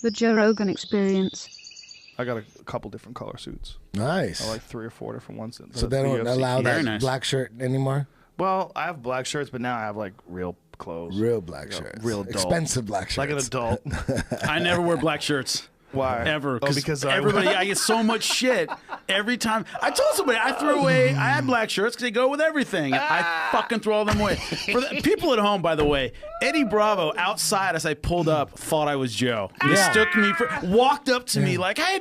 The Joe Rogan Experience. I got a couple different color suits. Nice. I like 3 or 4 different ones. So they don't allow that black shirt anymore? Well, I have black shirts, but now I have like real clothes. Real black shirts. Real adult. Expensive black shirts. Like an adult. I never wear black shirts. Why? Ever. Because everybody, I get so much shit every time. I told somebody I had black shirts because they go with everything. I fucking throw all them away. For the people at home, by the way, Eddie Bravo outside as I pulled up thought I was Joe. He mistook me walked up to me like, hey,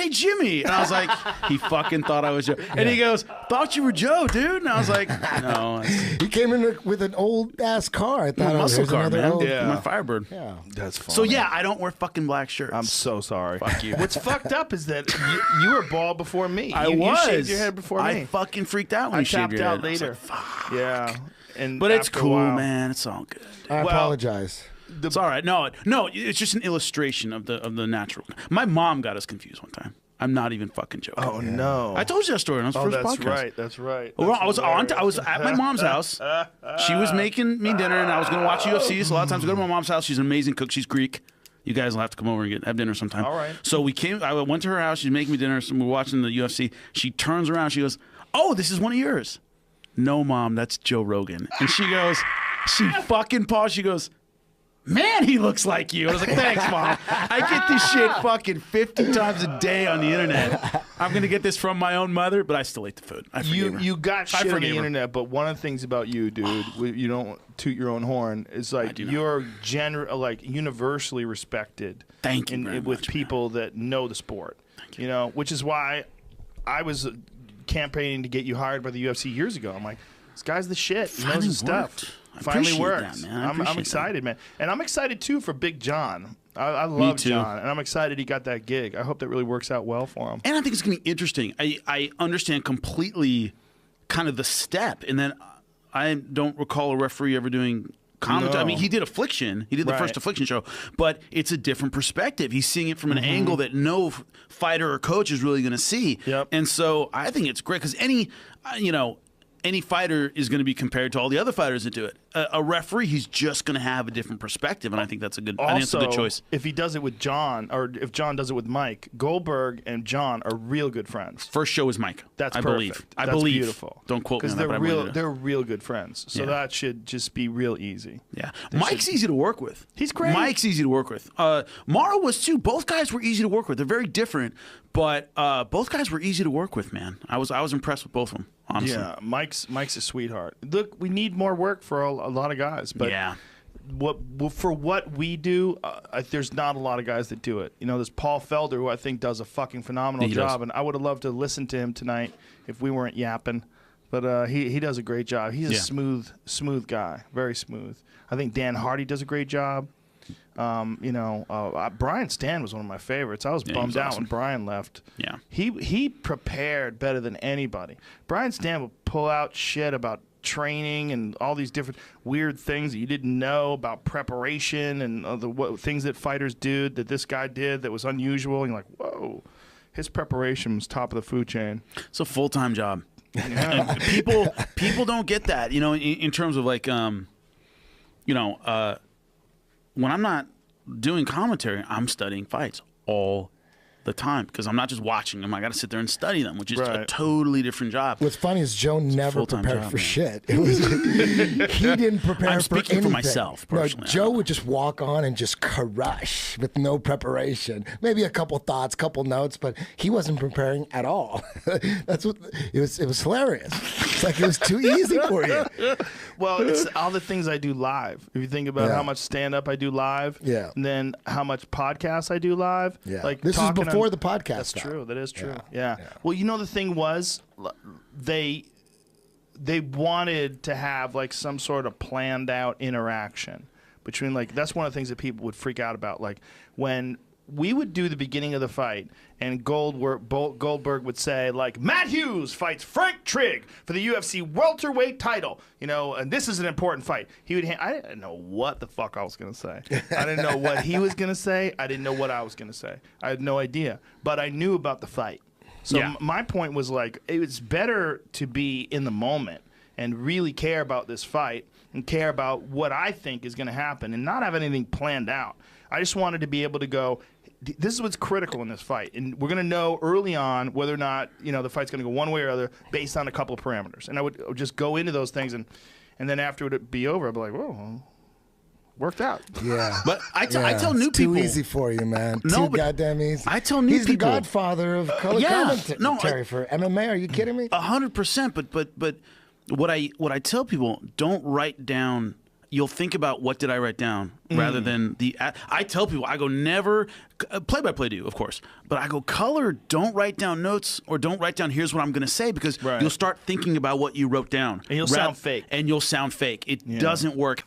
Jimmy. And I was like, he fucking thought I was Joe. And he goes, thought you were Joe, dude. And I was like, no. He came in with an old-ass car. I thought muscle car, man. Yeah. My Firebird. Yeah. That's funny. So, yeah, I don't wear fucking black shirts. I'm so sorry. Fuck you. What's fucked up is that you were bald before me. I You was. shaved your head before me. I fucking freaked out when I you shaved tapped your out head. later. I was like, fuck. Yeah. And But it's after a cool, while- man. It's all good. I apologize. It's all right. No, it's just an illustration of the natural. My mom got us confused one time. I'm not even fucking joking. Oh no! I told you that story on the first that's podcast. right. That's right. Well, I was at my mom's house. She was making me dinner, and I was going to watch UFC. So a lot of times I go to my mom's house. She's an amazing cook. She's Greek. You guys will have to come over and have dinner sometime. All right. So I went to her house. She's making me dinner. So we're watching the UFC. She turns around. She goes, "Oh, this is one of yours." No, Mom, that's Joe Rogan. And she fucking paused. She goes, man, he looks like you. I was like, thanks, Mom. I get this shit fucking 50 times a day on the internet. I'm going to get this from my own mother, but I still ate the food. I forgave her. You got shit on the her. internet, but one of the things about you, dude, you don't toot your own horn, is like you're universally respected. Thank you very with much, people that know the sport. Thank you. You know, which is why I was campaigning to get you hired by the UFC years ago. I'm like, this guy's the shit. He knows his stuff. Finally worked. I'm excited, man. And I'm excited, too, for Big John. I love John, and I'm excited he got that gig. I hope that really works out well for him. And I think it's going to be interesting. I understand completely kind of the step, and then I don't recall a referee ever doing commentary. No. I mean, he did Affliction. He did the first Affliction show, but it's a different perspective. He's seeing it from an angle that no fighter or coach is really going to see. Yep. And so I think it's great because any fighter is going to be compared to all the other fighters that do it. A referee, he's just going to have a different perspective, and I think that's a good choice. If he does it with John, or if John does it with Mike, Goldberg and John are real good friends. First show is Mike. That's I perfect. believe. That's I believe. Beautiful. Don't quote me on that, but I believe it. They're real good friends. So Yeah. that should just be real easy. Yeah, Mike's easy to work with. He's great. Mike's easy to work with. Mara was too. Both guys were easy to work with. They're very different, but both guys were easy to work with. Man, I was impressed with both of them. Honestly. Yeah, Mike's a sweetheart. Look, we need more work for a lot of guys, but yeah. For what we do, there's not a lot of guys that do it. You know, there's Paul Felder, who I think does a fucking phenomenal job, and I would have loved to listen to him tonight if we weren't yapping. But he does a great job. He's a smooth guy, very smooth. I think Dan Hardy does a great job. Brian Stan was one of my favorites. I was bummed out when Brian left. Yeah, he prepared better than anybody. Brian Stan would pull out shit about training and all these different weird things that you didn't know about preparation and things that fighters do that this guy did that was unusual. And you're like, whoa, his preparation was top of the food chain. It's a full-time job. Yeah. people don't get that, in terms of like, when I'm not doing commentary, I'm studying fights all the time because I'm not just watching them. I got to sit there and study them, which is a totally different job. What's funny is Joe never prepared for shit. It was he didn't prepare I'm for anything. speaking for myself personally. No, Joe would just walk on and just crush with no preparation. Maybe a couple thoughts, couple notes, but he wasn't preparing at all. That's what it was. It was hilarious. It's like it was too easy for you. Well, it's all the things I do live. If you think about how much stand-up I do live, and then how much podcasts I do live. Yeah. Like this is before the podcast. That's true. That is true. Yeah. Well, the thing was, they wanted to have like some sort of planned out interaction between that's one of the things that people would freak out about. Like when we would do the beginning of the fight, and Goldberg would say, like, Matt Hughes fights Frank Trigg for the UFC welterweight title, and this is an important fight. I didn't know what the fuck I was going to say. I didn't know what he was going to say. I didn't know what I was going to say. I had no idea. But I knew about the fight. So my point was, like, it's better to be in the moment and really care about this fight and care about what I think is going to happen and not have anything planned out. I just wanted to be able to go, this is what's critical in this fight, and we're going to know early on whether or not the fight's going to go one way or other based on a couple of parameters. And I would just go into those things, and then after it would be over, I'd be like, whoa, worked out. Yeah. But I tell new it's people. Too easy for you, man. No, too but goddamn easy. I tell new He's people. the godfather of color commentary for MMA. Are you kidding me? 100%. But what I tell people, don't write down. You'll think about what did I write down rather than the. I tell people, I go never play-by-play do, of course, but I go color. Don't write down notes or don't write down. Here's what I'm going to say because you'll start thinking about what you wrote down, and you'll sound fake. And you'll sound fake. It doesn't work.